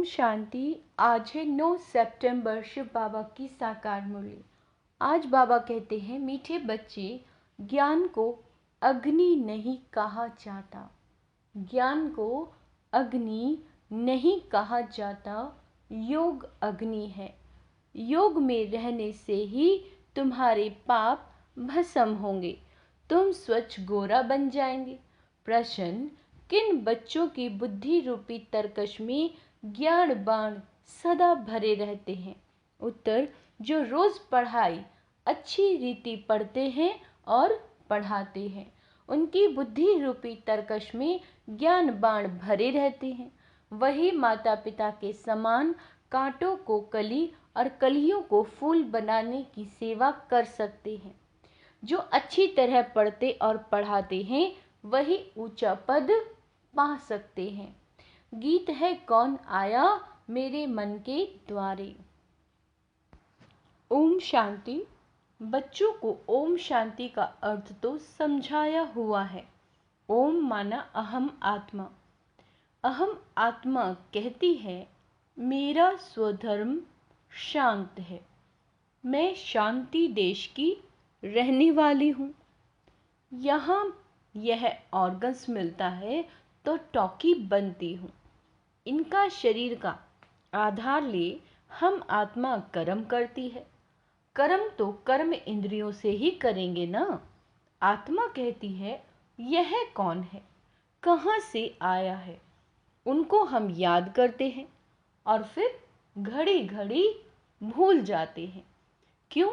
शांति। आज है 9 सितंबर, शिव बाबा की साकार मुरली। आज बाबा कहते हैं, मीठे बच्चे, ज्ञान को अग्नि नहीं कहा जाता। ज्ञान को अग्नि नहीं कहा जाता, योग अग्नि है। योग में रहने से ही तुम्हारे पाप भस्म होंगे, तुम स्वच्छ गोरा बन जाएंगे। प्रश्न, किन बच्चों की बुद्धि रूपी तरकश में ज्ञान बाण सदा भरे रहते हैं? उत्तर, जो रोज पढ़ाई अच्छी रीति पढ़ते हैं और पढ़ाते हैं, उनकी बुद्धि रूपी तरकश में ज्ञान बाण भरे रहते हैं। वही माता पिता के समान कांटों को कली और कलियों को फूल बनाने की सेवा कर सकते हैं। जो अच्छी तरह पढ़ते और पढ़ाते हैं, वही ऊंचा पद पा सकते हैं। गीत है, कौन आया मेरे मन के द्वारे। ओम शांति। बच्चों को ओम शांति का अर्थ तो समझाया हुआ है। ओम माना अहम आत्मा। अहम आत्मा कहती है, मेरा स्वधर्म शांत है, मैं शांति देश की रहने वाली हूँ। यहाँ यह ऑर्गन्स मिलता है तो टॉकी बनती हूँ। इनका शरीर का आधार ले हम आत्मा कर्म करती है। कर्म तो कर्म इंद्रियों से ही करेंगे ना। आत्मा कहती है, यह कौन है, कहाँ से आया है। उनको हम याद करते हैं और फिर घड़ी घड़ी भूल जाते हैं। क्यों?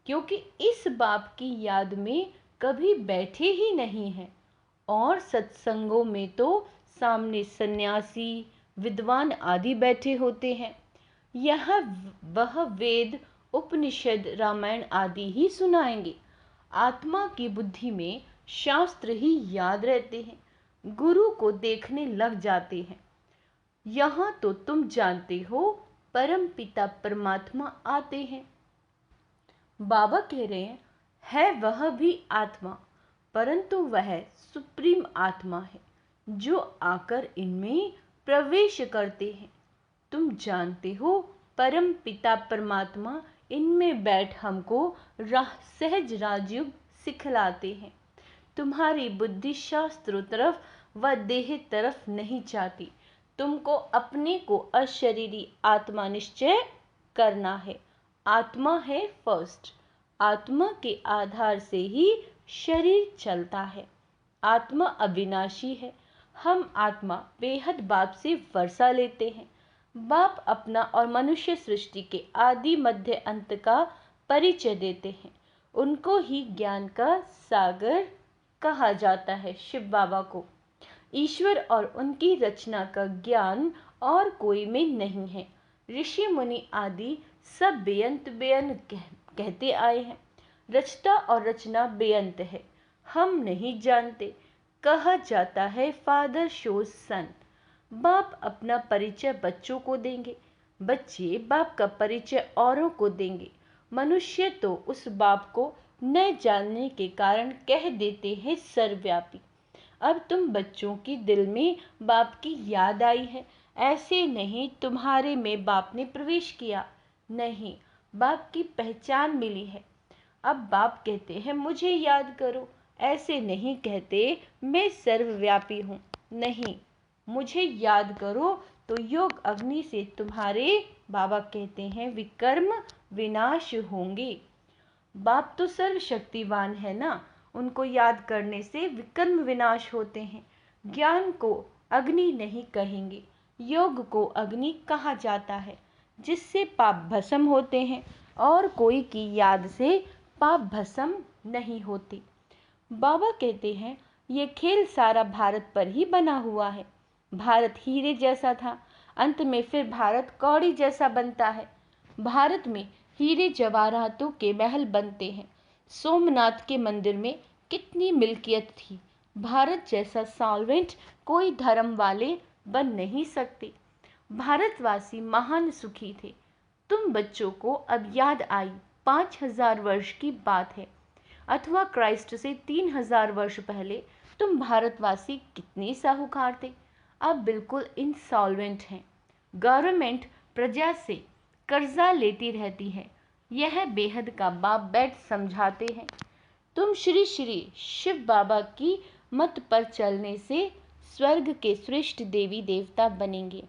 क्योंकि इस बाप की याद में कभी बैठे ही नहीं हैं। और सत्संगों में तो सामने सन्यासी, विद्वान आदि बैठे होते हैं। यह वह वेद, उपनिषद, रामायण आदि ही सुनाएंगे। आत्मा की बुद्धि में शास्त्र ही याद रहते हैं, गुरु को देखने लग जाते हैं। यहाँ तो तुम जानते हो, परम पिता परमात्मा आते हैं। बाबा कह रहे हैं, है वह भी आत्मा, परंतु वह सुप्रीम आत्मा है जो आकर इनमें प्रवेश करते हैं। तुम जानते हो, परम पिता परमात्मा इनमें बैठ हमको सहज राजयोग सिखलाते हैं। तुम्हारी बुद्धि शास्त्रों तरफ व देह तरफ नहीं चाहती। तुमको अपने को अशरीरी आत्मा निश्चय करना है। आत्मा है फर्स्ट। आत्मा के आधार से ही शरीर चलता है। आत्मा अविनाशी है। हम आत्मा बेहद बाप से वर्षा लेते हैं। बाप अपना और मनुष्य सृष्टि के आदि मध्य अंत का परिचय देते हैं। उनको ही ज्ञान का सागर कहा जाता है। शिव बाबा को ईश्वर और उनकी रचना का ज्ञान और कोई में नहीं है। ऋषि मुनि आदि सब बेअंत बेअंत कहते आए हैं। रचता और रचना बेअंत है, हम नहीं जानते। कहा जाता है, फादर शोज सन। बाप अपना परिचय बच्चों को देंगे, बच्चे बाप का परिचय औरों को देंगे। मनुष्य तो उस बाप को न जानने के कारण कह देते हैं सर्वव्यापी। अब तुम बच्चों की दिल में बाप की याद आई है। ऐसे नहीं तुम्हारे में बाप ने प्रवेश किया, नहीं, बाप की पहचान मिली है। अब बाप कहते हैं, मुझे याद करो। ऐसे नहीं कहते, मैं सर्वव्यापी हूँ। नहीं, मुझे याद करो तो योग अग्नि से तुम्हारे बाबा कहते हैं विकर्म विनाश होंगे। बाप तो सर्वशक्तिवान है ना, उनको याद करने से विकर्म विनाश होते हैं। ज्ञान को अग्नि नहीं कहेंगे, योग को अग्नि कहा जाता है, जिससे पाप भस्म होते हैं और कोई की याद से पाप भस्म नहीं होते। बाबा कहते हैं, ये खेल सारा भारत पर ही बना हुआ है। भारत हीरे जैसा था, अंत में फिर भारत कौड़ी जैसा बनता है। भारत में हीरे जवाहरातों के महल बनते हैं। सोमनाथ के मंदिर में कितनी मिल्कियत थी। भारत जैसा सॉल्वेंट कोई धर्म वाले बन नहीं सकते। भारतवासी महान सुखी थे। तुम बच्चों को अब याद आई, 5000 वर्ष की बात है, अथवा क्राइस्ट से 3000 वर्ष पहले तुम भारतवासी कितने साहूकार थे। अब बिल्कुल इंसॉल्वेंट हैं। गवर्नमेंट प्रजा से कर्जा लेती रहती है। यह बेहद का बाप बैठ समझाते हैं। तुम श्री श्री शिव बाबा की मत पर चलने से स्वर्ग के श्रेष्ठ देवी देवता बनेंगे।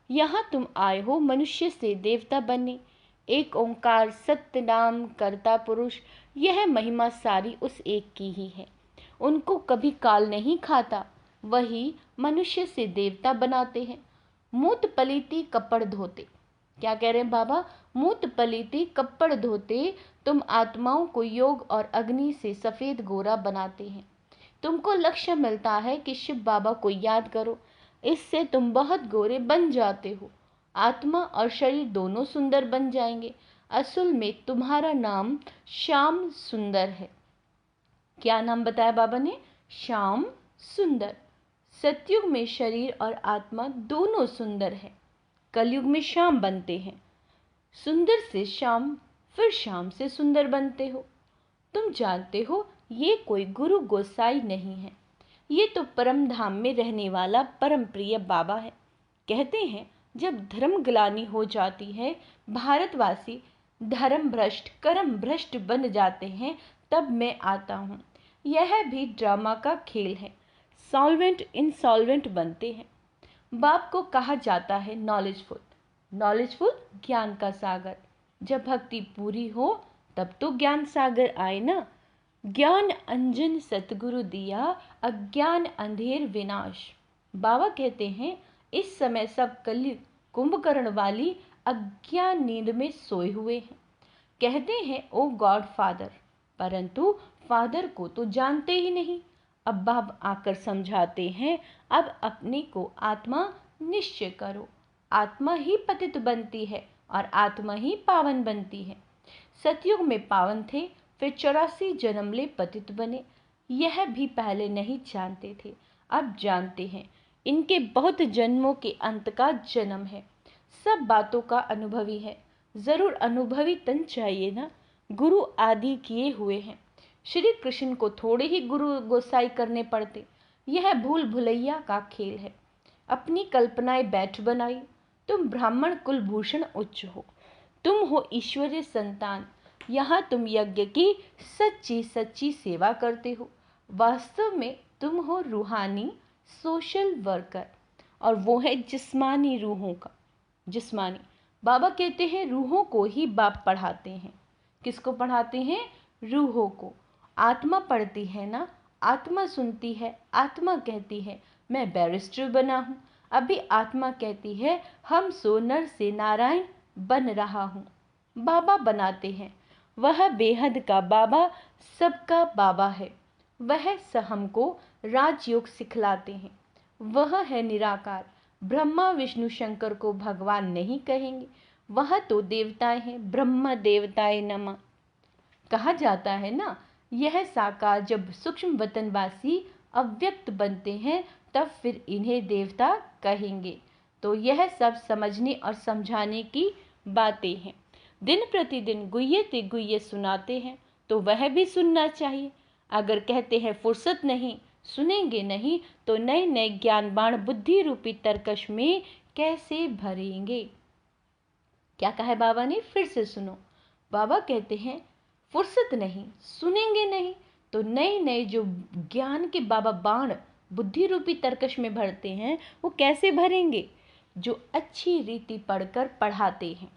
यहाँ तुम आए हो मनुष्य से देवता बनने। एक ओंकार सत्य नाम कर्ता पुरुष, यह महिमा सारी उस एक की ही है। उनको कभी काल नहीं खाता, वही मनुष्य से देवता बनाते हैं। मूत पलीती कपड़ धोते, क्या कह रहे हैं बाबा? मूत पलीती कपड़ धोते तुम आत्माओं को योग और अग्नि से सफेद गोरा बनाते हैं। तुमको लक्ष्य मिलता है कि शिव बाबा को याद करो, इससे तुम बहुत गोरे बन जाते हो। आत्मा और शरीर दोनों सुंदर बन जाएंगे। असल में तुम्हारा नाम श्याम सुंदर है। क्या नाम बताया बाबा ने? श्याम सुंदर। सतयुग में शरीर और आत्मा दोनों सुंदर है, कलयुग में श्याम बनते हैं। सुंदर से श्याम, फिर श्याम से सुंदर बनते हो। तुम जानते हो ये कोई गुरु गोसाई नहीं है, ये तो परम धाम में रहने वाला परम प्रिय बाबा है। कहते हैं जब धर्म ग्लानि हो जाती है, भारतवासी धर्म भ्रष्ट कर्म भ्रष्ट बन जाते हैं, तब मैं आता हूँ। यह भी ड्रामा का खेल है। सॉल्वेंट इंसॉल्वेंट बनते हैं। बाप को कहा जाता है नॉलेजफुल। नॉलेजफुल ज्ञान का सागर। जब भक्ति पूरी हो तब तो ज्ञान सागर आए ना। ज्ञान अंजन सतगुरु दिया, अज्ञान अंधेर विनाश। बाबा कहते हैं इस समय सब कलयुग कुंभकर्ण वाली अज्ञान नींद में सोए हुए हैं। कहते हैं ओ गॉड फादर, परंतु फादर को तो जानते ही नहीं। अब बाप आकर समझाते हैं अब अपने को आत्मा निश्चय करो। आत्मा ही पतित बनती है और आत्मा ही पावन बनती है। सतयुग में पावन थे, फिर 84 जन्म ले पतित बने। यह भी पहले नहीं जानते थे, अब जानते हैं। इनके बहुत जन्मों के अंत का जन्म है। सब बातों का अनुभवी है। जरूर अनुभवी तन चाहिए ना। गुरु आदि किए हुए हैं। श्री कृष्ण को थोड़े ही गुरु गोसाई करने पड़ते। यह भूल भुलैया का खेल है। अपनी कल्पनाएं बैठ बनाई। तुम ब्राह्मण कुलभूषण उच्च हो, तुम हो ईश्वरीय संतान। यहाँ तुम यज्ञ की सच्ची सच्ची सेवा करते हो। वास्तव में तुम हो रूहानी सोशल वर्कर, और वो है जिस्मानी रूहों का। जिस्मानी बाबा कहते हैं रूहों को ही बाप पढ़ाते हैं। किसको पढ़ाते हैं? रूहों को। आत्मा पढ़ती है ना, आत्मा सुनती है, आत्मा कहती है मैं बैरिस्टर बना हूँ। अभी आत्मा कहती है हम सो नर से नारायण बन रहा हूँ। बाबा बनाते हैं। वह बेहद का बाबा सबका बाबा है। वह हमको राजयोग सिखलाते हैं। वह है निराकार। ब्रह्मा विष्णु शंकर को भगवान नहीं कहेंगे, वह तो देवताएं हैं। ब्रह्म देवताए नमः कहा जाता है ना। यह साकार जब सूक्ष्म वतनवासी अव्यक्त बनते हैं तब फिर इन्हें देवता कहेंगे। तो यह सब समझने और समझाने की बातें हैं। दिन प्रतिदिन गुह्य ते गुह्य सुनाते हैं तो वह भी सुनना चाहिए। अगर कहते हैं फुर्सत नहीं, सुनेंगे नहीं, तो नए नए ज्ञान बाण बुद्धि रूपी तरकश में कैसे भरेंगे? क्या कहा है बाबा ने? फिर से सुनो। बाबा कहते हैं फुर्सत नहीं, सुनेंगे नहीं, तो नए नए जो ज्ञान के बाबा बाण बुद्धि रूपी तरकश में भरते हैं वो कैसे भरेंगे? जो अच्छी रीति पढ़कर पढ़ाते हैं,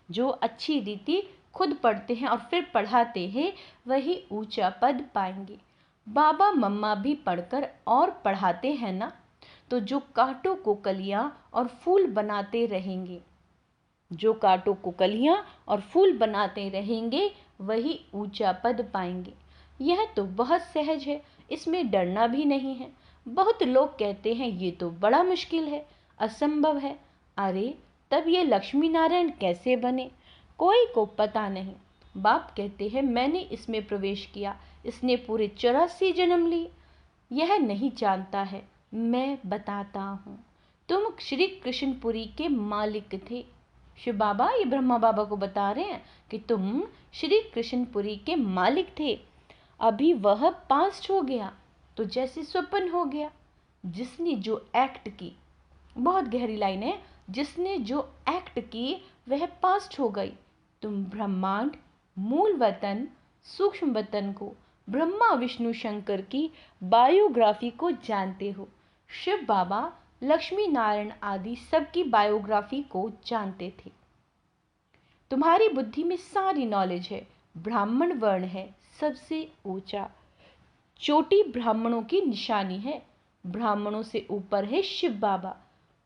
जो अच्छी रीति खुद पढ़ते हैं और फिर पढ़ाते हैं, वही ऊंचा पद पाएंगे। बाबा मम्मा भी पढ़कर और पढ़ाते हैं ना, तो जो कांटों को कलियां और फूल बनाते रहेंगे, जो कांटों को कलियां और फूल बनाते रहेंगे, वही ऊंचा पद पाएंगे। यह तो बहुत सहज है, इसमें डरना भी नहीं है। बहुत लोग कहते हैं ये तो बड़ा मुश्किल है, असंभव है। अरे तब ये लक्ष्मी नारायण कैसे बने? कोई को पता नहीं। बाप कहते हैं मैंने इसमें प्रवेश किया, इसने पूरे 84 जन्म लिए। यह नहीं जानता है, मैं बताता हूँ। तुम श्री कृष्णपुरी के मालिक थे। शिव बाबा ये ब्रह्मा बाबा को बता रहे हैं कि तुम श्री कृष्णपुरी के मालिक थे। अभी वह पास्ट हो गया तो जैसे स्वप्न हो गया। जिसने जो एक्ट की, बहुत गहरी लाइन है, जिसने जो एक्ट की वह पास्ट हो गई। तुम ब्रह्मांड, मूल वतन, सूक्ष्म वतन को, ब्रह्मा विष्णु शंकर की बायोग्राफी को जानते हो। शिव बाबा, लक्ष्मी नारायण आदि सबकी बायोग्राफी को जानते थे। तुम्हारी बुद्धि में सारी नॉलेज है। ब्राह्मण वर्ण है सबसे ऊंचा, चोटी ब्राह्मणों की निशानी है। ब्राह्मणों से ऊपर है शिव बाबा।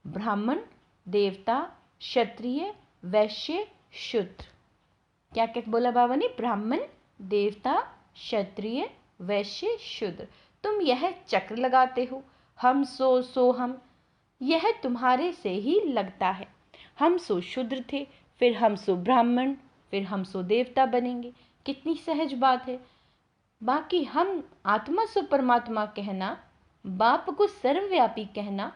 ब्राह्मण, देवता, क्षत्रिय, वैश्य, शूद्र। क्या क्या बोला बाबा ने? ब्राह्मण, देवता, क्षत्रिय, वैश्य, शूद्र। तुम यह चक्र लगाते हो, हम सो हम, यह तुम्हारे से ही लगता है। हम सो शूद्र थे, फिर हम सो ब्राह्मण, फिर हम सो देवता बनेंगे। कितनी सहज बात है। बाकी हम आत्मा सो परमात्मा कहना, बाप को सर्वव्यापी कहना,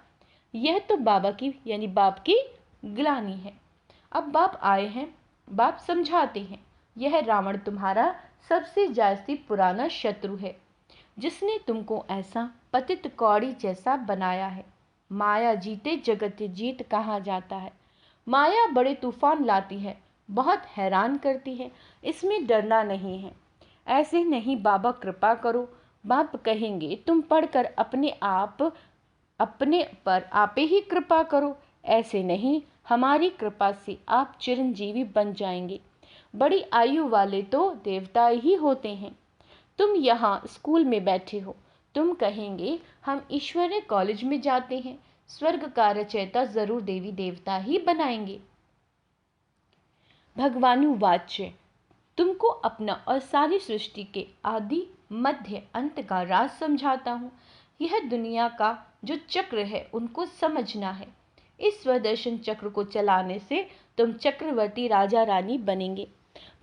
यह तो बाबा की यानी बाप की ग्लानि है। अब बाप आए हैं, बाप समझाते हैं। यह रावण तुम्हारा सबसे जास्ती पुराना शत्रु है, जिसने तुमको ऐसा पतित कौड़ी जैसा बनाया है। माया जीते जगत जीत कहा जाता है। माया बड़े तूफान लाती है, बहुत हैरान करती है, इसमें डरना नहीं है। ऐसे नहीं, बाबा कृपा करो। बाप कहेंगे तुम पढ़कर अपने पर आपे ही कृपा करो। ऐसे नहीं, हमारी कृपा से आप चिरंजीवी बन जाएंगे। बड़ी आयु वाले तो देवता ही होते हैं। तुम यहाँ स्कूल में बैठे हो, तुम कहेंगे हम ईश्वरीय कॉलेज में जाते हैं, स्वर्ग का रचयिता जरूर देवी देवता ही बनाएंगे। भगवानुवाच्य, तुमको अपना और सारी सृष्टि के आदि मध्य अंत का राज समझाता हूँ। यह दुनिया का जो चक्र है उनको समझना है। इस स्वदर्शन चक्र को चलाने से तुम चक्रवर्ती राजा रानी बनेंगे।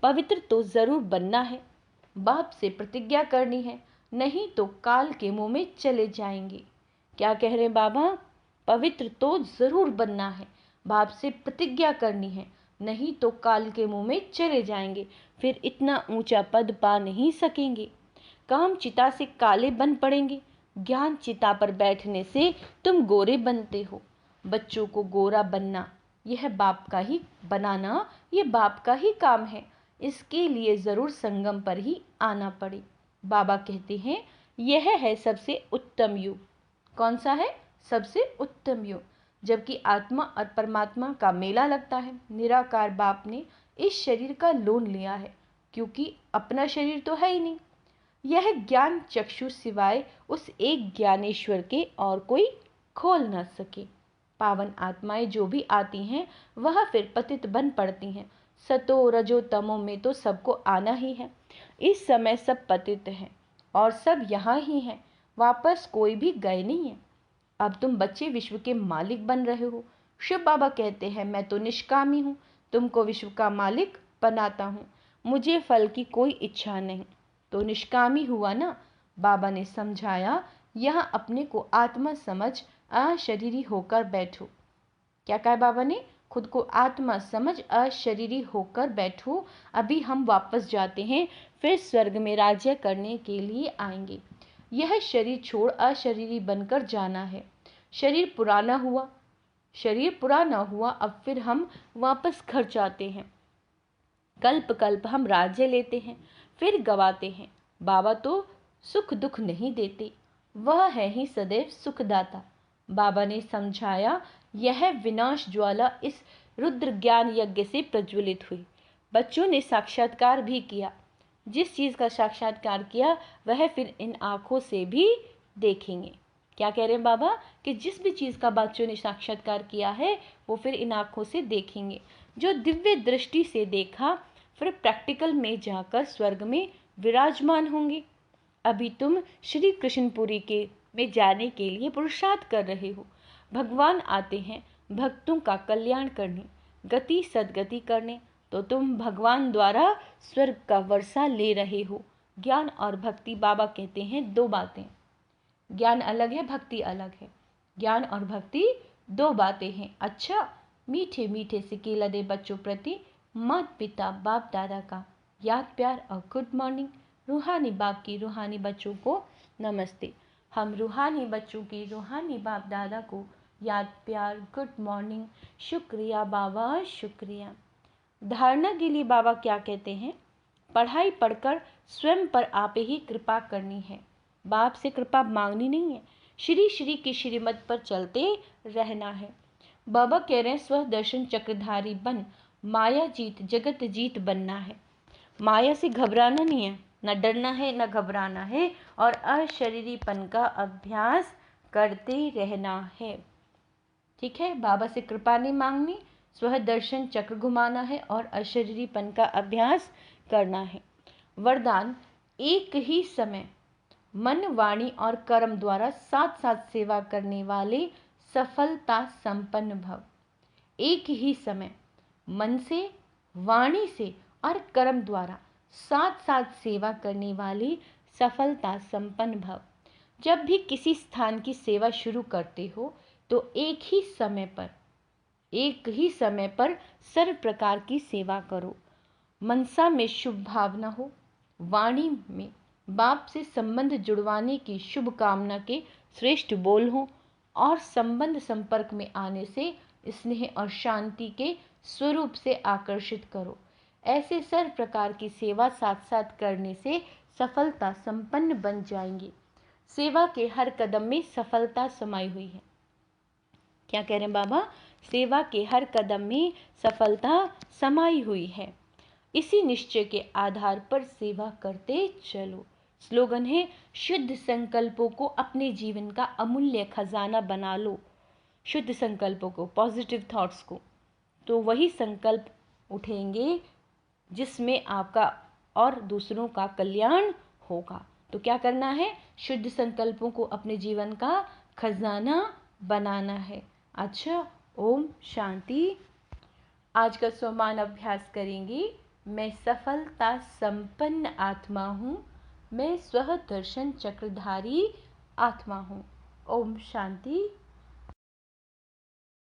पवित्र तो जरूर बनना है, बाप से प्रतिज्ञा करनी है, नहीं तो काल के मुंह में चले जाएंगे। क्या कह रहे बाबा? पवित्र तो जरूर बनना है, बाप से प्रतिज्ञा करनी है, नहीं तो काल के मुंह में चले जाएंगे, फिर इतना ऊंचा पद पा नहीं सकेंगे। काम चिता से काले बन पड़ेंगे। ज्ञान चिता पर बैठने से तुम गोरे बनते हो। बच्चों को गोरा बनना, यह बाप का ही बनाना, यह बाप का ही काम है। इसके लिए जरूर संगम पर ही आना पड़े। बाबा कहते हैं यह है सबसे उत्तम युग। कौन सा है? सबसे उत्तम युग, जबकि आत्मा और परमात्मा का मेला लगता है। निराकार बाप ने इस शरीर का लोन लिया है, क्योंकि अपना शरीर तो है ही नहीं। यह ज्ञान चक्षु सिवाय उस एक ज्ञानेश्वर के और कोई खोल न सके। पावन आत्माएं जो भी आती हैं वह फिर पतित बन पड़ती हैं। सतो रजो तमो में तो सबको आना ही है। इस समय सब पतित हैं और सब यहाँ ही हैं, वापस कोई भी गए नहीं है। अब तुम बच्चे विश्व के मालिक बन रहे हो। शिव बाबा कहते हैं मैं तो निष्कामी हूँ, तुमको विश्व का मालिक बनाता हूँ, मुझे फल की कोई इच्छा नहीं। तो निष्कामी हुआ ना। बाबा ने समझाया यहाँ अपने को आत्मा समझ अशरीरी होकर बैठो। क्या कहा बाबा ने? खुद को आत्मा समझ अशरीरी होकर बैठो। अभी हम वापस जाते हैं, फिर स्वर्ग में राज्य करने के लिए आएंगे। यह शरीर छोड़ अशरीरी बनकर जाना है। शरीर पुराना हुआ, अब फिर हम वापस घर जाते हैं। कल्प कल्प हम राज्य लेते हैं, फिर गवाते हैं। बाबा तो सुख दुख नहीं देते, वह है ही सदैव सुखदाता। बाबा ने समझाया यह विनाश ज्वाला इस रुद्र ज्ञान यज्ञ से प्रज्वलित हुई। बच्चों ने साक्षात्कार भी किया। जिस चीज का साक्षात्कार किया वह फिर इन आंखों से भी देखेंगे। क्या कह रहे हैं बाबा? कि जिस भी चीज का बच्चों ने साक्षात्कार किया है वो फिर इन आंखों से देखेंगे। जो दिव्य दृष्टि से देखा फिर प्रैक्टिकल में जाकर स्वर्ग में विराजमान होंगे। अभी तुम श्री कृष्णपुरी में जाने के लिए पुरुषार्थ कर रहे हो। भगवान आते हैं भक्तों का कल्याण करने, गति सदगति करने, तो तुम भगवान द्वारा स्वर्ग का वर्षा ले रहे हो। ज्ञान और भक्ति, बाबा कहते हैं दो बातें। ज्ञान अलग है, भक्ति अलग है। ज्ञान और भक्ति दो बातें हैं। अच्छा, मीठे मीठे से केला दे बच्चों प्रति माता पिता बाप दादा का याद प्यार और गुड मॉर्निंग। रूहानी बाप की रूहानी बच्चों को नमस्ते। हम रूहानी बच्चों के रूहानी बाप दादा को याद प्यार, गुड मॉर्निंग, शुक्रिया बाबा शुक्रिया। धारणा के लिए बाबा क्या कहते हैं? पढ़ाई पढ़कर स्वयं पर आप ही कृपा करनी है, बाप से कृपा मांगनी नहीं है। श्री श्री की श्रीमत पर चलते रहना है। बाबा कह रहे हैं स्व दर्शन चक्रधारी बन, माया जीत जगत जीत बनना है। माया से घबराना नहीं है, न डरना है न घबराना है, और अशरीरीपन का अभ्यास करते रहना है। ठीक है, बाबा से कृपा नहीं मांगनी, स्व दर्शन चक्र घुमाना है और अशरीरीपन का अभ्यास करना है। वरदान, एक ही समय मन, वाणी और कर्म द्वारा साथ साथ सेवा करने वाले सफलता संपन्न भव। एक ही समय मन से, वाणी से और कर्म द्वारा साथ साथ सेवा करने वाली सफलता संपन्न भव। जब भी किसी स्थान की सेवा शुरू करते हो तो एक ही समय पर सर्व प्रकार की सेवा करो। मनसा में शुभ भावना हो, वाणी में बाप से संबंध जुड़वाने की शुभ कामना के श्रेष्ठ बोल हो, और संबंध संपर्क में आने से स्नेह और शांति के स्वरूप से आकर्षित करो। ऐसे सर्व प्रकार की सेवा साथ साथ करने से सफलता संपन्न बन जाएंगी। सेवा के हर कदम में सफलता समाई हुई है। क्या कह रहे हैं बाबा? सेवा के हर कदम में सफलता समाई हुई है। इसी निश्चय के आधार पर सेवा करते चलो। स्लोगन है, शुद्ध संकल्पों को अपने जीवन का अमूल्य खजाना बना लो। शुद्ध संकल्पों को, पॉजिटिव थॉट्स को, तो वही संकल्प उठेंगे जिसमें आपका और दूसरों का कल्याण होगा। तो क्या करना है? शुद्ध संकल्पों को अपने जीवन का खजाना बनाना है। अच्छा, ओम शांति। आज का सोमान अभ्यास करेंगे। मैं सफलता संपन्न आत्मा हूँ, मैं स्व दर्शन चक्रधारी आत्मा हूँ। ओम शांति।